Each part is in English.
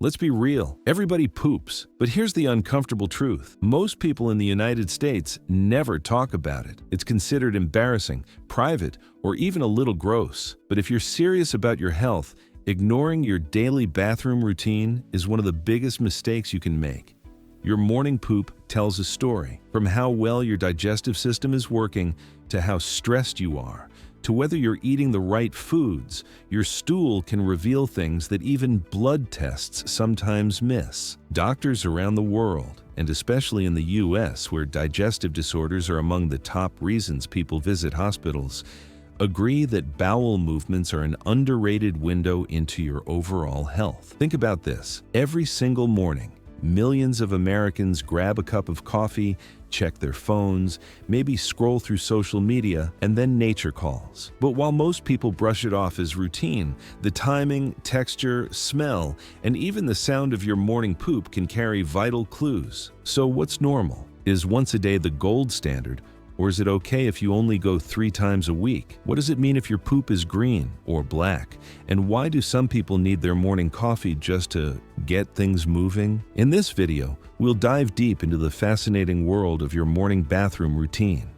Let's be real, everybody poops. But here's the uncomfortable truth. Most people in the United States never talk about it. It's considered embarrassing, private, or even a little gross. But if you're serious about your health, ignoring your daily bathroom routine is one of the biggest mistakes you can make. Your morning poop tells a story, from how well your digestive system is working to how stressed you are, to whether you're eating the right foods. Your stool can reveal things that even blood tests sometimes miss. Doctors around the world, and especially in the US, where digestive disorders are among the top reasons people visit hospitals, agree that bowel movements are an underrated window into your overall health. Think about this. Every single morning, millions of Americans grab a cup of coffee, check their phones, maybe scroll through social media, and then nature calls. But while most people brush it off as routine, the timing, texture, smell, and even the sound of your morning poop can carry vital clues. So what's normal? Is once a day the gold standard? Or is it okay if you only go 3 times a week? What does it mean if your poop is green or black? And why do some people need their morning coffee just to get things moving? In this video, we'll dive deep into the fascinating world of your morning bathroom routine.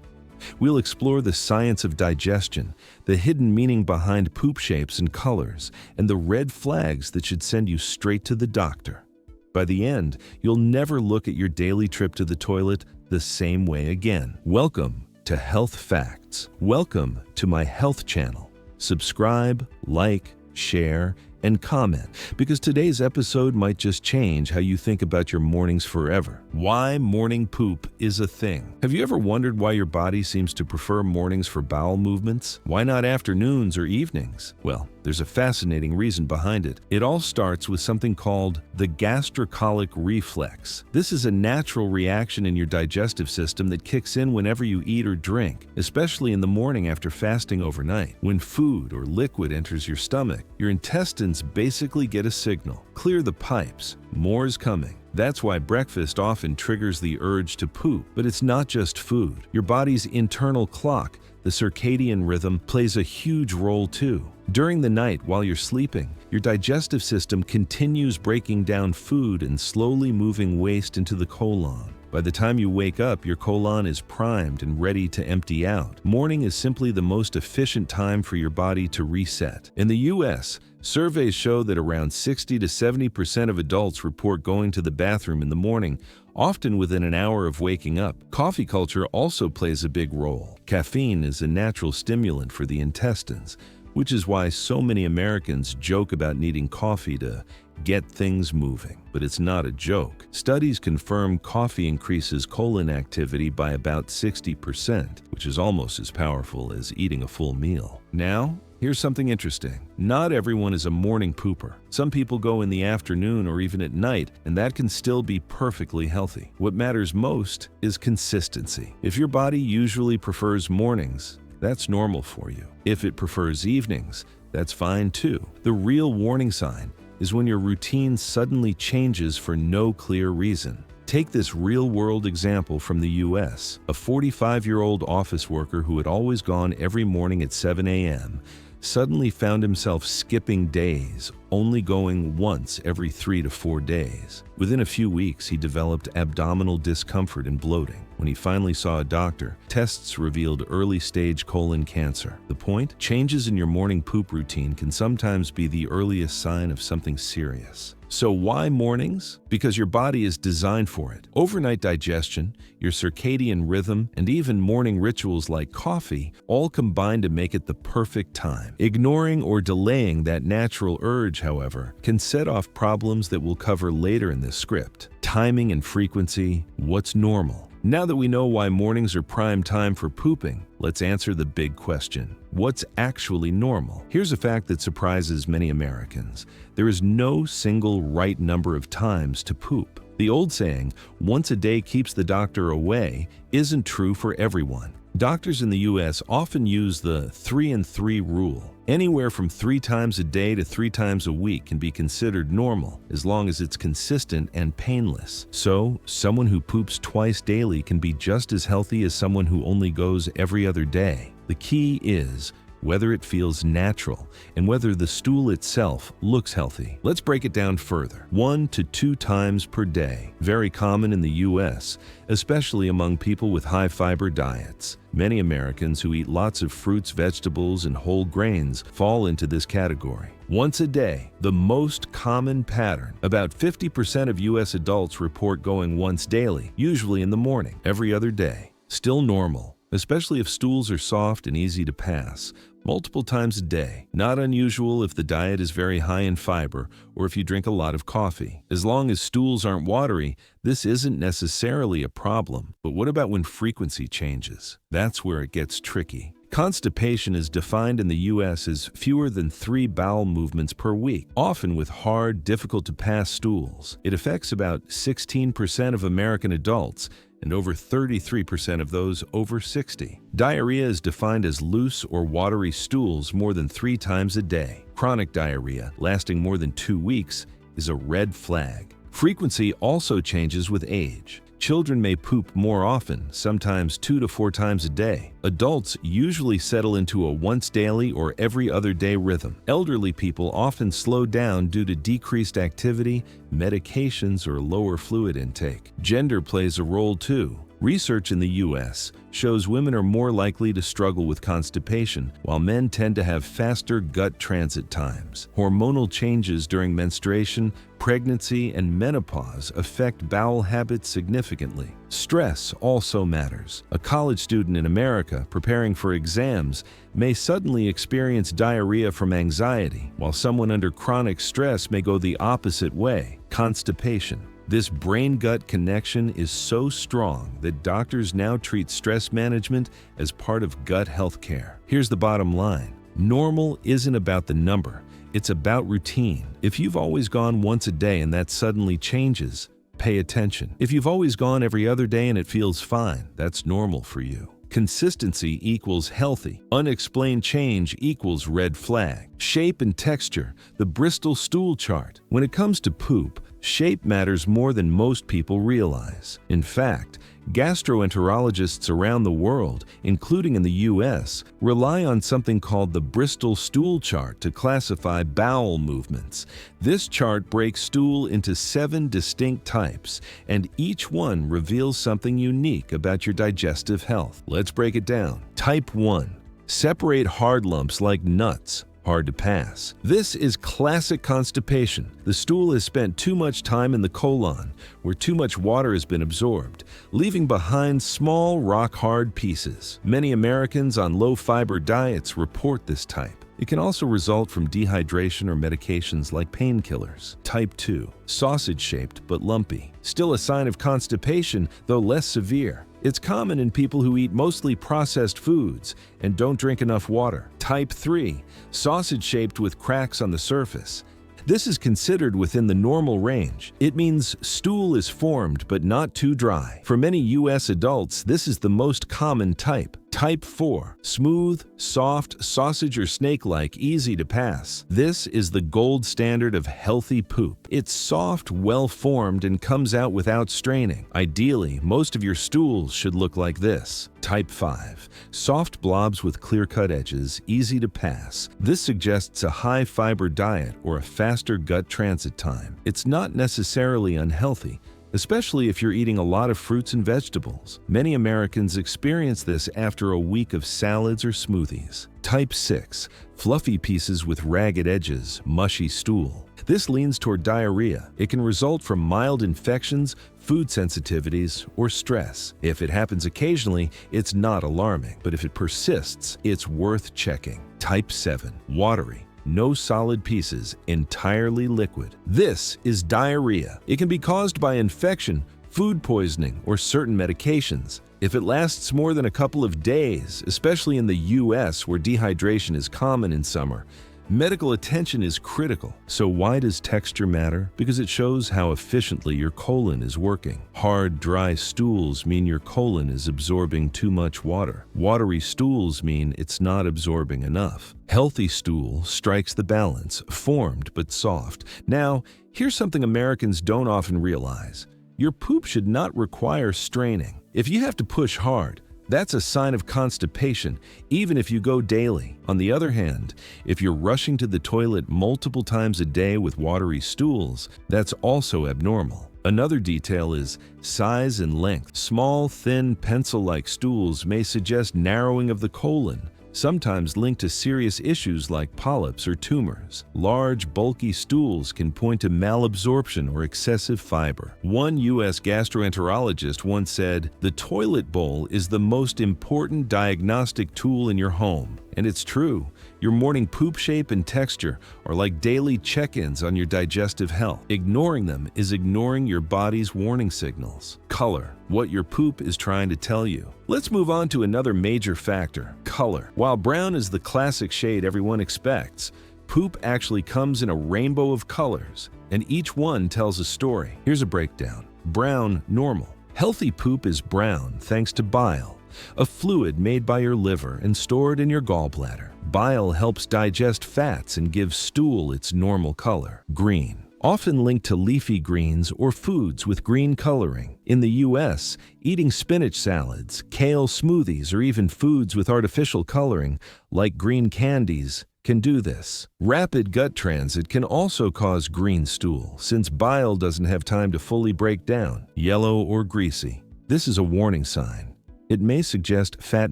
We'll explore the science of digestion, the hidden meaning behind poop shapes and colors, and the red flags that should send you straight to the doctor. By the end, you'll never look at your daily trip to the toilet the same way again. Welcome to Health Facts. Welcome to my health channel. Subscribe, like, share, and comment, because today's episode might just change how you think about your mornings forever. Why morning poop is a thing. Have you ever wondered why your body seems to prefer mornings for bowel movements? Why not afternoons or evenings? Well, there's a fascinating reason behind it. It all starts with something called the gastrocolic reflex. This is a natural reaction in your digestive system that kicks in whenever you eat or drink, especially in the morning after fasting overnight. When food or liquid enters your stomach, your intestines basically get a signal. Clear the pipes. More is coming. That's why breakfast often triggers the urge to poop. But it's not just food. Your body's internal clock, the circadian rhythm, plays a huge role too. During the night while you're sleeping, your digestive system continues breaking down food and slowly moving waste into the colon. By the time you wake up, your colon is primed and ready to empty out. Morning is simply the most efficient time for your body to reset. In the US, surveys show that around 60 to 70% of adults report going to the bathroom in the morning, often within an hour of waking up. Coffee culture also plays a big role. Caffeine is a natural stimulant for the intestines, which is why so many Americans joke about needing coffee to get things moving. But it's not a joke. Studies confirm coffee increases colon activity by about 60%, which is almost as powerful as eating a full meal. Now, here's something interesting. Not everyone is a morning pooper. Some people go in the afternoon or even at night, and that can still be perfectly healthy. What matters most is consistency. If your body usually prefers mornings, that's normal for you. If it prefers evenings, that's fine too. The real warning sign is when your routine suddenly changes for no clear reason. Take this real-world example from the US. A 45-year-old office worker who had always gone every morning at 7 a.m. suddenly found himself skipping days, only going once every 3 to 4 days. Within a few weeks, he developed abdominal discomfort and bloating. When he finally saw a doctor, tests revealed early-stage colon cancer. The point? Changes in your morning poop routine can sometimes be the earliest sign of something serious. So why mornings? Because your body is designed for it. Overnight digestion, your circadian rhythm, and even morning rituals like coffee all combine to make it the perfect time. Ignoring or delaying that natural urge, however, can set off problems that we'll cover later in this script. Timing and frequency, what's normal? Now that we know why mornings are prime time for pooping, let's answer the big question. What's actually normal? Here's a fact that surprises many Americans. There is no single right number of times to poop. The old saying, once a day keeps the doctor away, isn't true for everyone. Doctors in the US often use the 3 and 3 rule. Anywhere from 3 times a day to 3 times a week can be considered normal, as long as it's consistent and painless. So, someone who poops twice daily can be just as healthy as someone who only goes every other day. The key is, whether it feels natural, and whether the stool itself looks healthy. Let's break it down further. 1 to 2 times per day, very common in the US, especially among people with high-fiber diets. Many Americans who eat lots of fruits, vegetables, and whole grains fall into this category. Once a day, the most common pattern. About 50% of US adults report going once daily, usually in the morning, every other day. Still normal, especially if stools are soft and easy to pass. Multiple times a day. Not unusual if the diet is very high in fiber or if you drink a lot of coffee. As long as stools aren't watery, this isn't necessarily a problem. But what about when frequency changes? That's where it gets tricky. Constipation is defined in the US as fewer than 3 bowel movements per week, often with hard, difficult-to-pass stools. It affects about 16% of American adults and over 33% of those over 60. Diarrhea is defined as loose or watery stools more than 3 times a day. Chronic diarrhea, lasting more than 2 weeks, is a red flag. Frequency also changes with age. Children may poop more often, sometimes 2 to 4 times a day. Adults usually settle into a once daily or every other day rhythm. Elderly people often slow down due to decreased activity, medications, or lower fluid intake. Gender plays a role too. Research in the US shows women are more likely to struggle with constipation, while men tend to have faster gut transit times. Hormonal changes during menstruation, pregnancy, and menopause affect bowel habits significantly. Stress also matters. A college student in America preparing for exams may suddenly experience diarrhea from anxiety, while someone under chronic stress may go the opposite way, constipation. This brain-gut connection is so strong that doctors now treat stress management as part of gut health care. Here's the bottom line. Normal isn't about the number, it's about routine. If you've always gone once a day and that suddenly changes, pay attention. If you've always gone every other day and it feels fine, that's normal for you. Consistency equals healthy. Unexplained change equals red flag. Shape and texture, the Bristol Stool Chart. When it comes to poop, shape matters more than most people realize. In fact, gastroenterologists around the world, including in the US, rely on something called the Bristol Stool Chart to classify bowel movements. This chart breaks stool into 7 distinct types, and each one reveals something unique about your digestive health. Let's break it down. Type 1. Separate hard lumps like nuts. Hard to pass. This is classic constipation. The stool has spent too much time in the colon, where too much water has been absorbed, leaving behind small, rock-hard pieces. Many Americans on low-fiber diets report this type. It can also result from dehydration or medications like painkillers. Type 2. Sausage-shaped but lumpy. Still a sign of constipation, though less severe. It's common in people who eat mostly processed foods and don't drink enough water. Type 3. Sausage-shaped with cracks on the surface. This is considered within the normal range. It means stool is formed but not too dry. For many US adults, this is the most common type. Type 4. Smooth, soft, sausage or snake-like, easy to pass. This is the gold standard of healthy poop. It's soft, well-formed, and comes out without straining. Ideally, most of your stools should look like this. Type 5. Soft blobs with clear-cut edges, easy to pass. This suggests a high-fiber diet or a faster gut transit time. It's not necessarily unhealthy, especially if you're eating a lot of fruits and vegetables. Many Americans experience this after a week of salads or smoothies. Type 6. Fluffy pieces with ragged edges, mushy stool. This leans toward diarrhea. It can result from mild infections, food sensitivities, or stress. If it happens occasionally, it's not alarming, but if it persists, it's worth checking. Type 7. Watery. No solid pieces, entirely liquid. This is diarrhea. It can be caused by infection, food poisoning, or certain medications. If it lasts more than a couple of days, especially in the US where dehydration is common in summer, medical attention is critical. So why does texture matter? Because it shows how efficiently your colon is working. Hard, dry stools mean your colon is absorbing too much water. Watery stools mean it's not absorbing enough. Healthy stool strikes the balance, formed but soft. Now, here's something Americans don't often realize. Your poop should not require straining. If you have to push hard, That's a sign of constipation, even if you go daily. On the other hand, if you're rushing to the toilet multiple times a day with watery stools, that's also abnormal. Another detail is size and length. Small, thin, pencil-like stools may suggest narrowing of the colon, sometimes linked to serious issues like polyps or tumors. Large, bulky stools can point to malabsorption or excessive fiber. One U.S. gastroenterologist once said, "The toilet bowl is the most important diagnostic tool in your home." And it's true. Your morning poop shape and texture are like daily check-ins on your digestive health. Ignoring them is ignoring your body's warning signals. Color, what your poop is trying to tell you. Let's move on to another major factor, color. While brown is the classic shade everyone expects, poop actually comes in a rainbow of colors, and each one tells a story. Here's a breakdown. Brown, normal. Healthy poop is brown thanks to bile, a fluid made by your liver and stored in your gallbladder. Bile helps digest fats and gives stool its normal color. Green, often linked to leafy greens or foods with green coloring. In the U.S., eating spinach salads, kale smoothies, or even foods with artificial coloring, like green candies, can do this. Rapid gut transit can also cause green stool, since bile doesn't have time to fully break down. Yellow or greasy. This is a warning sign. It may suggest fat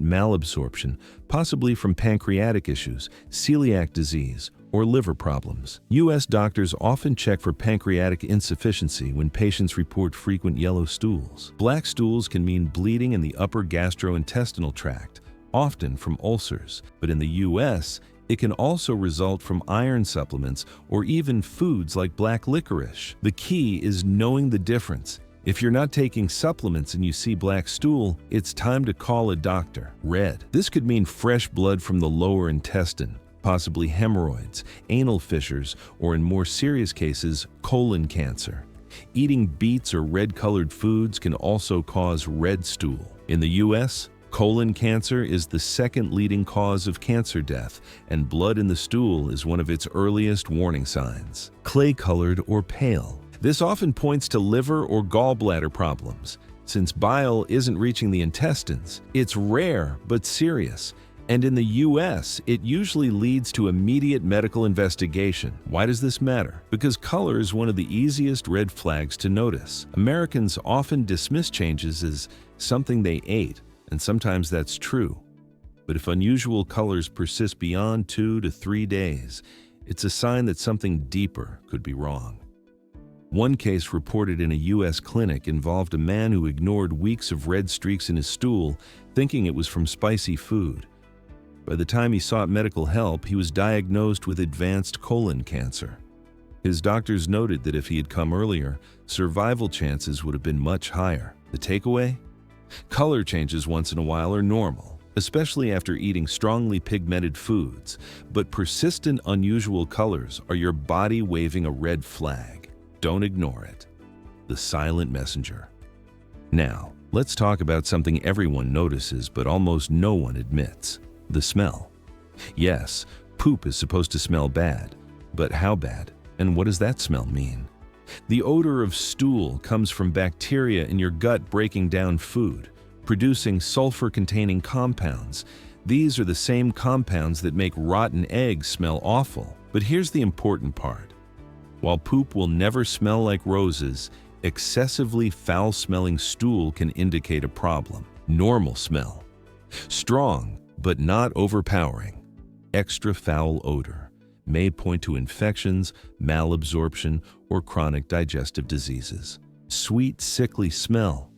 malabsorption, possibly from pancreatic issues, celiac disease, or liver problems. U.S. doctors often check for pancreatic insufficiency when patients report frequent yellow stools. Black stools can mean bleeding in the upper gastrointestinal tract, often from ulcers, but in the U.S., it can also result from iron supplements or even foods like black licorice. The key is knowing the difference. If you're not taking supplements and you see black stool, it's time to call a doctor. Red. This could mean fresh blood from the lower intestine, possibly hemorrhoids, anal fissures, or in more serious cases, colon cancer. Eating beets or red-colored foods can also cause red stool. In the U.S., colon cancer is the second leading cause of cancer death, and blood in the stool is one of its earliest warning signs. Clay-colored or pale. This often points to liver or gallbladder problems. Since bile isn't reaching the intestines, it's rare but serious, and in the U.S., it usually leads to immediate medical investigation. Why does this matter? Because color is one of the easiest red flags to notice. Americans often dismiss changes as something they ate, and sometimes that's true. But if unusual colors persist beyond 2 to 3 days, it's a sign that something deeper could be wrong. One case reported in a U.S. clinic involved a man who ignored weeks of red streaks in his stool, thinking it was from spicy food. By the time he sought medical help, he was diagnosed with advanced colon cancer. His doctors noted that if he had come earlier, survival chances would have been much higher. The takeaway? Color changes once in a while are normal, especially after eating strongly pigmented foods, but persistent unusual colors are your body waving a red flag. Don't ignore it. The silent messenger. Now, let's talk about something everyone notices but almost no one admits: the smell. Yes, poop is supposed to smell bad, but how bad? And what does that smell mean? The odor of stool comes from bacteria in your gut breaking down food, producing sulfur-containing compounds. These are the same compounds that make rotten eggs smell awful. But here's the important part. While poop will never smell like roses, excessively foul-smelling stool can indicate a problem. Normal smell. Strong, but not overpowering. Extra foul odor may point to infections, malabsorption, or chronic digestive diseases. Sweet, sickly smell.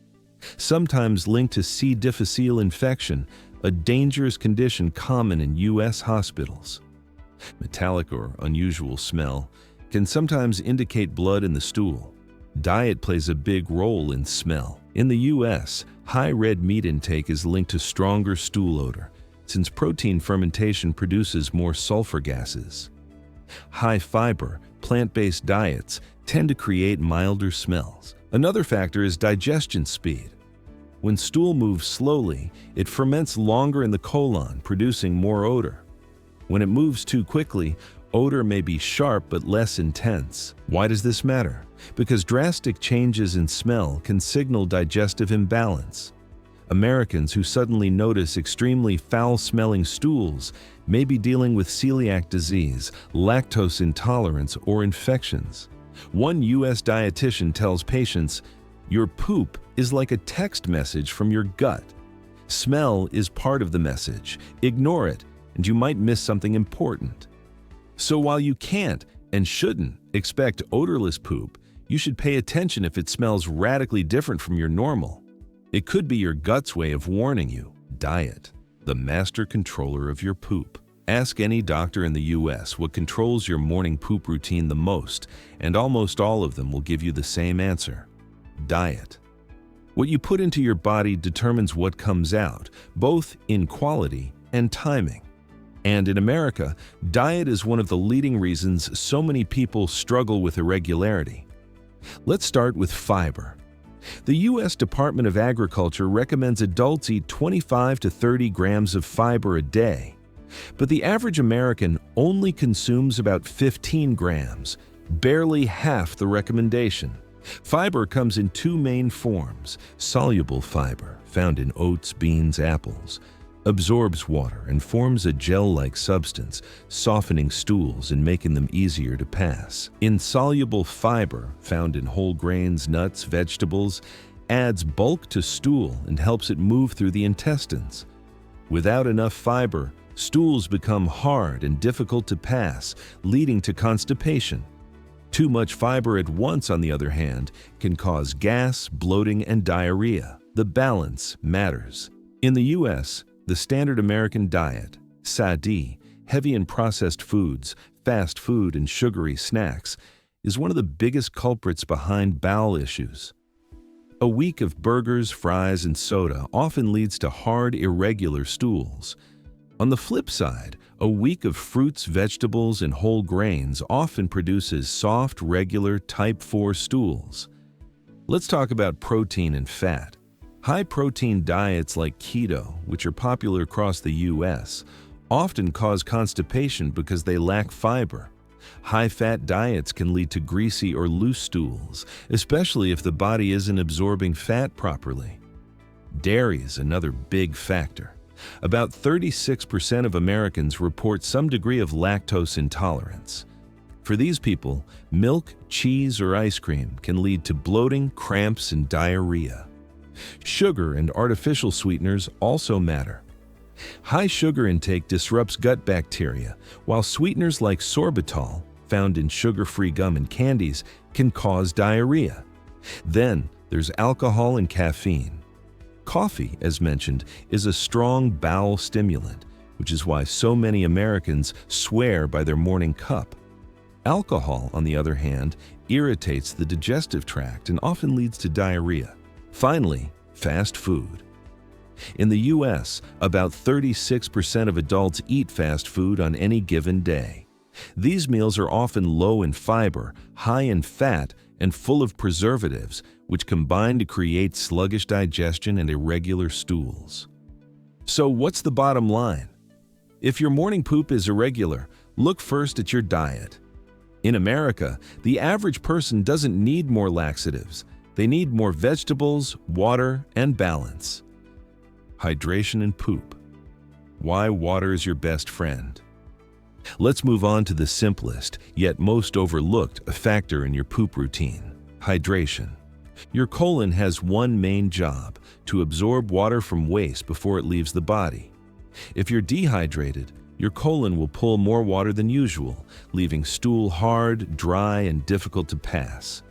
Sometimes linked to C. difficile infection, a dangerous condition common in U.S. hospitals. Metallic or unusual smell can sometimes indicate blood in the stool. Diet plays a big role in smell. In the U.S., high red meat intake is linked to stronger stool odor, since protein fermentation produces more sulfur gases. High fiber, plant-based diets tend to create milder smells. Another factor is digestion speed. When stool moves slowly, it ferments longer in the colon, producing more odor. When it moves too quickly, odor may be sharp but less intense. Why does this matter? Because drastic changes in smell can signal digestive imbalance. Americans who suddenly notice extremely foul-smelling stools may be dealing with celiac disease, lactose intolerance, or infections. One U.S. dietitian tells patients, "Your poop is like a text message from your gut. Smell is part of the message. Ignore it, and you might miss something important." So while you can't and shouldn't expect odorless poop, you should pay attention if it smells radically different from your normal. It could be your gut's way of warning you. Diet, the master controller of your poop. Ask any doctor in the U.S. what controls your morning poop routine the most, and almost all of them will give you the same answer: diet. What you put into your body determines what comes out, both in quality and timing. And in America, diet is one of the leading reasons so many people struggle with irregularity. Let's start with fiber. The U.S. Department of Agriculture recommends adults eat 25 to 30 grams of fiber a day, but the average American only consumes about 15 grams, barely half the recommendation. Fiber comes in two main forms: soluble fiber, found in oats, beans, apples, absorbs water and forms a gel-like substance, softening stools and making them easier to pass. Insoluble fiber, found in whole grains, nuts, vegetables, adds bulk to stool and helps it move through the intestines. Without enough fiber, stools become hard and difficult to pass, leading to constipation. Too much fiber at once, on the other hand, can cause gas, bloating, and diarrhea. The balance matters. In the U.S., the standard American diet, SAD, heavy in processed foods, fast food, and sugary snacks, is one of the biggest culprits behind bowel issues. A week of burgers, fries, and soda often leads to hard, irregular stools. On the flip side, a week of fruits, vegetables, and whole grains often produces soft, regular type 4 stools. Let's talk about protein and fat. High-protein diets like keto, which are popular across the U.S., often cause constipation because they lack fiber. High-fat diets can lead to greasy or loose stools, especially if the body isn't absorbing fat properly. Dairy is another big factor. About 36% of Americans report some degree of lactose intolerance. For these people, milk, cheese, or ice cream can lead to bloating, cramps, and diarrhea. Sugar and artificial sweeteners also matter. High sugar intake disrupts gut bacteria, while sweeteners like sorbitol, found in sugar-free gum and candies, can cause diarrhea. Then there's alcohol and caffeine. Coffee, as mentioned, is a strong bowel stimulant, which is why so many Americans swear by their morning cup. Alcohol, on the other hand, irritates the digestive tract and often leads to diarrhea. Finally, fast food. In the U.S., about 36% of adults eat fast food on any given day. These meals are often low in fiber, high in fat, and full of preservatives, which combine to create sluggish digestion and irregular stools. So what's the bottom line? If your morning poop is irregular, look first at your diet. In America, the average person doesn't need more laxatives. They need more vegetables, water, and balance. Hydration and poop. Why water is your best friend. Let's move on to the simplest, yet most overlooked factor in your poop routine: hydration. Your colon has one main job: to absorb water from waste before it leaves the body. If you're dehydrated, your colon will pull more water than usual, leaving stool hard, dry, and difficult to pass.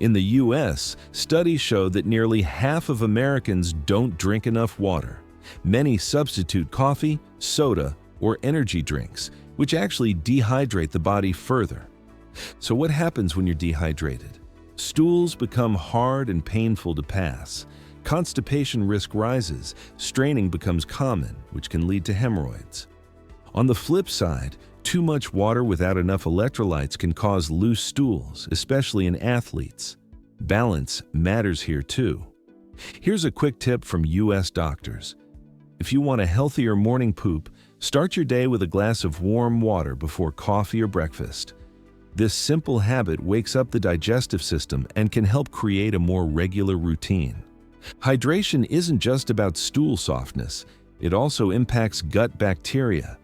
In the U.S., studies show that nearly half of Americans don't drink enough water. Many substitute coffee, soda, or energy drinks, which actually dehydrate the body further. So what happens when you're dehydrated? Stools become hard and painful to pass. Constipation risk rises. Straining becomes common, which can lead to hemorrhoids. On the flip side, too much water without enough electrolytes can cause loose stools, especially in athletes. Balance matters here too. Here's a quick tip from U.S. doctors. If you want a healthier morning poop, start your day with a glass of warm water before coffee or breakfast. This simple habit wakes up the digestive system and can help create a more regular routine. Hydration isn't just about stool softness, it also impacts gut bacteria.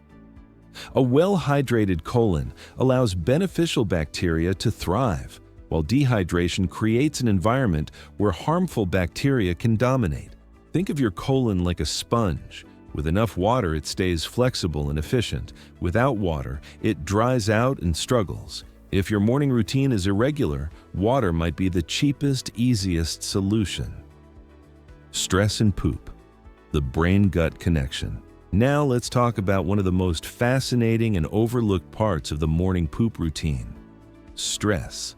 A well-hydrated colon allows beneficial bacteria to thrive, while dehydration creates an environment where harmful bacteria can dominate. Think of your colon like a sponge. With enough water, it stays flexible and efficient. Without water, it dries out and struggles. If your morning routine is irregular, water might be the cheapest, easiest solution. Stress and poop, the brain-gut connection. Now let's talk about one of the most fascinating and overlooked parts of the morning poop routine: stress.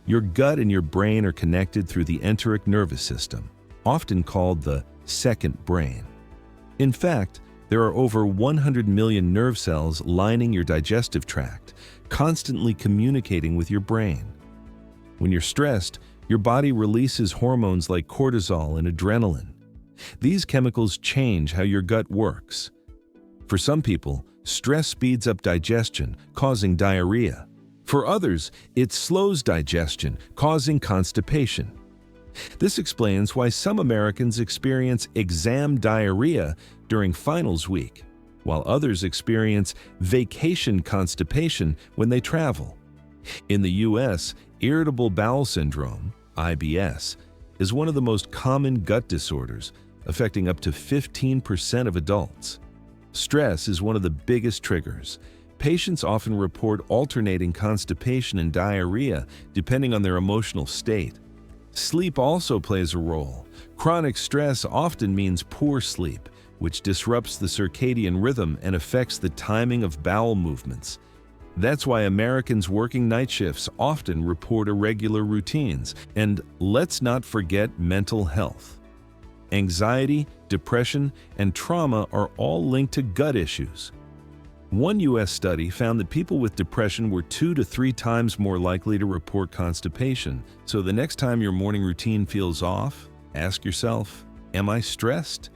Your gut and your brain are connected through the enteric nervous system, often called the second brain. In fact, there are over 100 million nerve cells lining your digestive tract, constantly communicating with your brain. When you're stressed, your body releases hormones like cortisol and adrenaline. These chemicals change how your gut works. For some people, stress speeds up digestion, causing diarrhea. For others, it slows digestion, causing constipation. This explains why some Americans experience exam diarrhea during finals week, while others experience vacation constipation when they travel. In the U.S., irritable bowel syndrome, IBS, is one of the most common gut disorders, affecting up to 15% of adults. Stress is one of the biggest triggers. Patients often report alternating constipation and diarrhea depending on their emotional state. Sleep also plays a role. Chronic stress often means poor sleep, which disrupts the circadian rhythm and affects the timing of bowel movements. That's why Americans working night shifts often report irregular routines. And let's not forget mental health. Anxiety, depression, and trauma are all linked to gut issues. One U.S. study found that people with depression were 2 to 3 times more likely to report constipation. So the next time your morning routine feels off, ask yourself, am I stressed?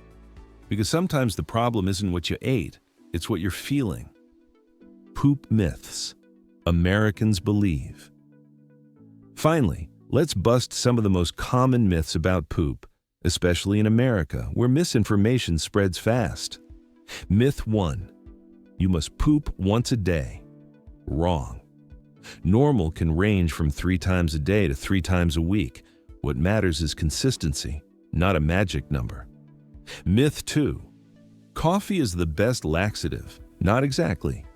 Because sometimes the problem isn't what you ate, it's what you're feeling. Poop myths Americans believe. Finally, let's bust some of the most common myths about poop, especially in America, where misinformation spreads fast. Myth 1. You must poop once a day. Wrong. Normal can range from 3 times a day to 3 times a week. What matters is consistency, not a magic number. Myth 2. Coffee is the best laxative. Not exactly.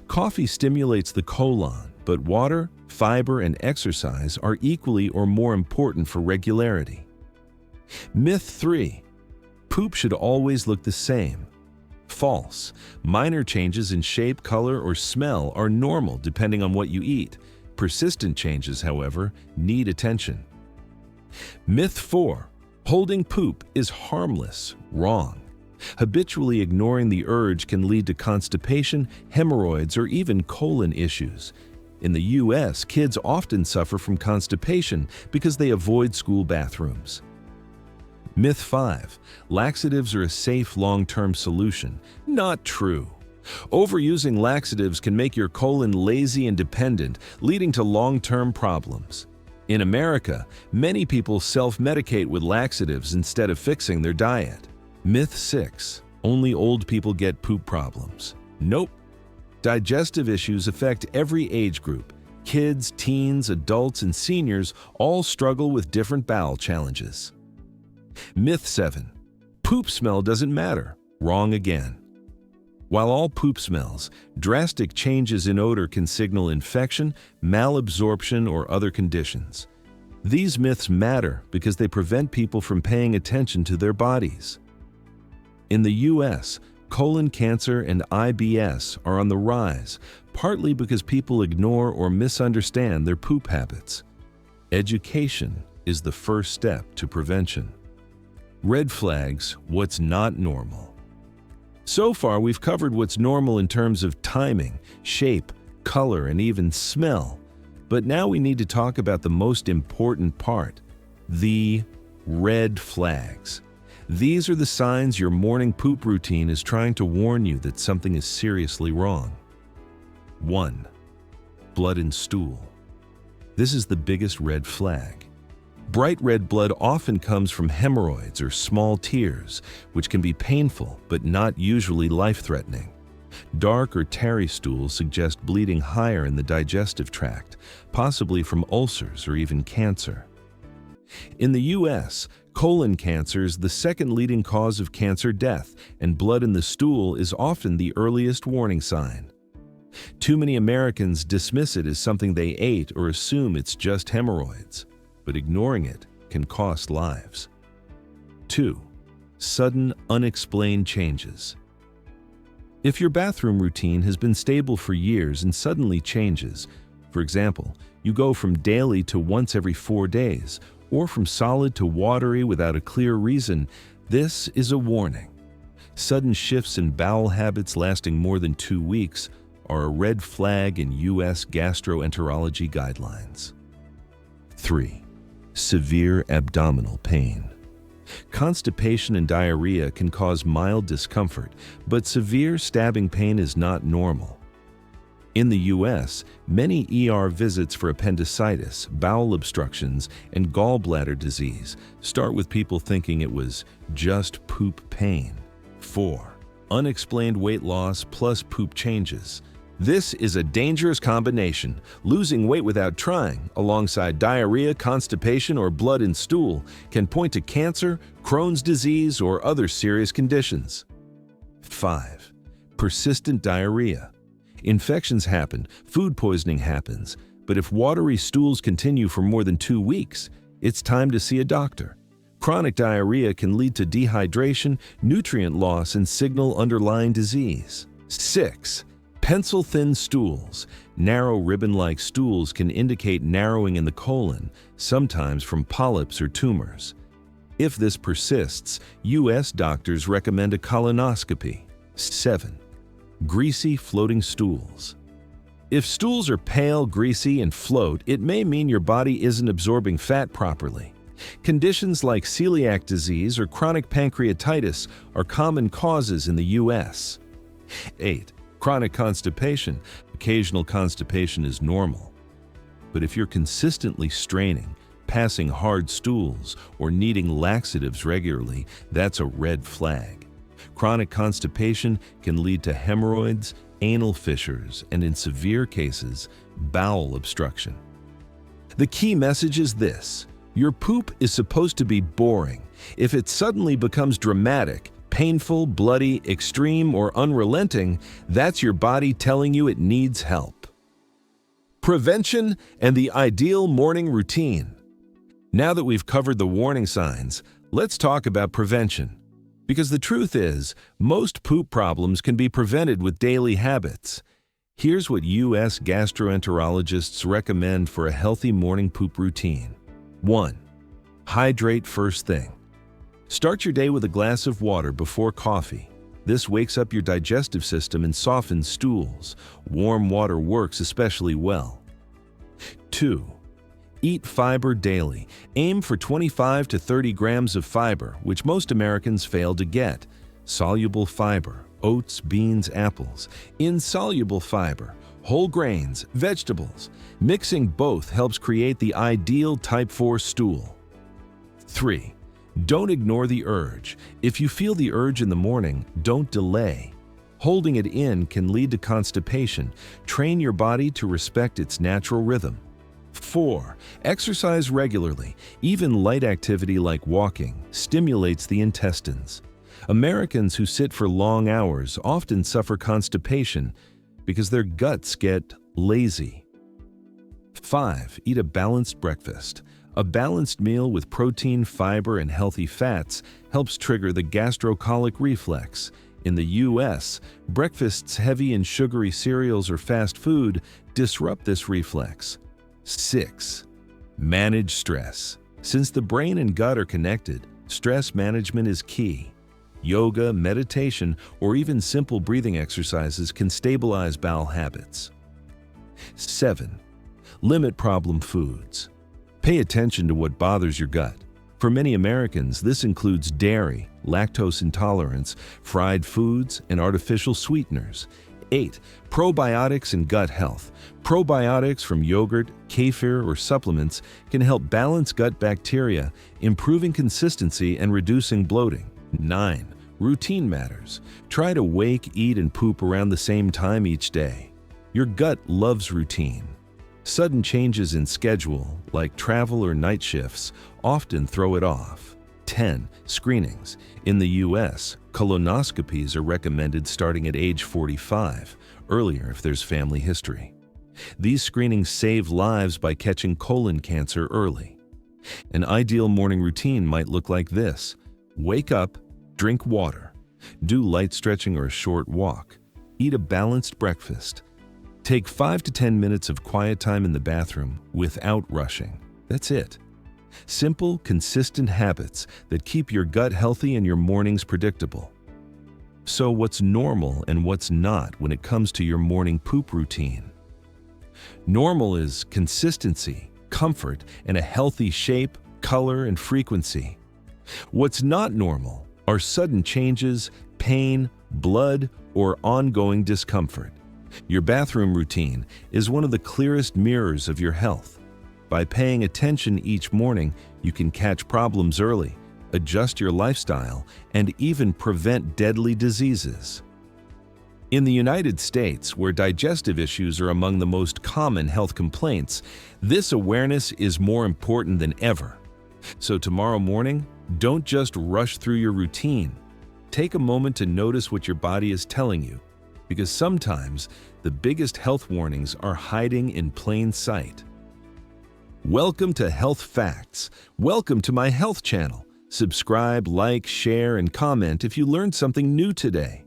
Coffee stimulates the colon, but water, fiber, and exercise are equally or more important for regularity. Myth 3. Poop should always look the same. False. Minor changes in shape, color, or smell are normal depending on what you eat. Persistent changes, however, need attention. Myth 4. Holding poop is harmless. Wrong. Habitually ignoring the urge can lead to constipation, hemorrhoids, or even colon issues. In the U.S., kids often suffer from constipation because they avoid school bathrooms. Myth 5. Laxatives are a safe long-term solution. Not true. Overusing laxatives can make your colon lazy and dependent, leading to long-term problems. In America, many people self-medicate with laxatives instead of fixing their diet. Myth 6. Only old people get poop problems. Nope. Digestive issues affect every age group. Kids, teens, adults, and seniors all struggle with different bowel challenges. Myth 7. Poop smell doesn't matter. Wrong again. While all poop smells, drastic changes in odor can signal infection, malabsorption, or other conditions. These myths matter because they prevent people from paying attention to their bodies. In the U.S., colon cancer and IBS are on the rise, partly because people ignore or misunderstand their poop habits. Education is the first step to prevention. Red flags: what's not normal. So far, we've covered what's normal in terms of timing, shape, color, and even smell. But now we need to talk about the most important part: the red flags. These are the signs your morning poop routine is trying to warn you that something is seriously wrong. 1. Blood in stool. This is the biggest red flag. Bright red blood often comes from hemorrhoids or small tears, which can be painful but not usually life-threatening. Dark or tarry stools suggest bleeding higher in the digestive tract, possibly from ulcers or even cancer. In the U.S., colon cancer is the second leading cause of cancer death, and blood in the stool is often the earliest warning sign. Too many Americans dismiss it as something they ate or assume it's just hemorrhoids, but ignoring it can cost lives. 2. Sudden, unexplained changes. If your bathroom routine has been stable for years and suddenly changes, for example, you go from daily to once every 4 days, or from solid to watery without a clear reason, this is a warning. Sudden shifts in bowel habits lasting more than 2 weeks are a red flag in U.S. gastroenterology guidelines. 3. Severe abdominal pain. Constipation and diarrhea can cause mild discomfort, but severe stabbing pain is not normal. In the U.S., many ER visits for appendicitis, bowel obstructions, and gallbladder disease start with people thinking it was just poop pain. 4. Unexplained weight loss plus poop changes. This is a dangerous combination. Losing weight without trying, alongside diarrhea, constipation, or blood in stool, can point to cancer, Crohn's disease, or other serious conditions. 5. Persistent diarrhea. Infections happen, food poisoning happens, but if watery stools continue for more than 2 weeks, it's time to see a doctor. Chronic diarrhea can lead to dehydration, nutrient loss, and signal underlying disease. 6. Pencil-thin stools. Narrow ribbon-like stools can indicate narrowing in the colon, sometimes from polyps or tumors. If this persists, U.S. doctors recommend a colonoscopy. 7. Greasy floating stools. If stools are pale, greasy, and float, it may mean your body isn't absorbing fat properly. Conditions like celiac disease or chronic pancreatitis are common causes in the U.S. 8. Chronic constipation. Occasional constipation is normal. But if you're consistently straining, passing hard stools, or needing laxatives regularly, that's a red flag. Chronic constipation can lead to hemorrhoids, anal fissures, and in severe cases, bowel obstruction. The key message is this: your poop is supposed to be boring. If it suddenly becomes dramatic, painful, bloody, extreme, or unrelenting, that's your body telling you it needs help. Prevention and the ideal morning routine. Now that we've covered the warning signs, let's talk about prevention. Because the truth is, most poop problems can be prevented with daily habits. Here's what U.S. gastroenterologists recommend for a healthy morning poop routine. 1. Hydrate first thing. Start your day with a glass of water before coffee. This wakes up your digestive system and softens stools. Warm water works especially well. 2. Eat fiber daily. Aim for 25 to 30 grams of fiber, which most Americans fail to get. Soluble fiber, oats, beans, apples. Insoluble fiber, whole grains, vegetables. Mixing both helps create the ideal type 4 stool. 3. Don't ignore the urge. If you feel the urge in the morning, don't delay. Holding it in can lead to constipation. Train your body to respect its natural rhythm. 4. Exercise regularly. Even light activity like walking stimulates the intestines. Americans who sit for long hours often suffer constipation because their guts get lazy. 5. Eat a balanced breakfast. A balanced meal with protein, fiber, and healthy fats helps trigger the gastrocolic reflex. In the U.S., breakfasts heavy in sugary cereals or fast food disrupt this reflex. 6. Manage stress. Since the brain and gut are connected, stress management is key. Yoga, meditation, or even simple breathing exercises can stabilize bowel habits. 7. Limit problem foods. Pay attention to what bothers your gut. For many Americans, this includes dairy, lactose intolerance, fried foods, and artificial sweeteners. 8. Probiotics and gut health. Probiotics from yogurt, kefir, or supplements can help balance gut bacteria, improving consistency and reducing bloating. 9. Routine matters. Try to wake, eat, and poop around the same time each day. Your gut loves routine. Sudden changes in schedule, like travel or night shifts, often throw it off. 10. Screenings. In the U.S., colonoscopies are recommended starting at age 45, earlier if there's family history. These screenings save lives by catching colon cancer early. An ideal morning routine might look like this. Wake up, drink water, do light stretching or a short walk, eat a balanced breakfast. Take 5 to 10 minutes of quiet time in the bathroom without rushing. That's it. Simple, consistent habits that keep your gut healthy and your mornings predictable. So what's normal and what's not when it comes to your morning poop routine? Normal is consistency, comfort, and a healthy shape, color, and frequency. What's not normal are sudden changes, pain, blood, or ongoing discomfort. Your bathroom routine is one of the clearest mirrors of your health. By paying attention each morning, you can catch problems early, adjust your lifestyle, and even prevent deadly diseases. In the United States, where digestive issues are among the most common health complaints, this awareness is more important than ever. So tomorrow morning, don't just rush through your routine. Take a moment to notice what your body is telling you, because sometimes the biggest health warnings are hiding in plain sight. Welcome to Health Facts. Welcome to my health channel. Subscribe, like, share, and comment if you learned something new today.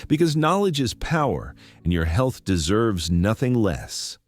Because knowledge is power, and your health deserves nothing less.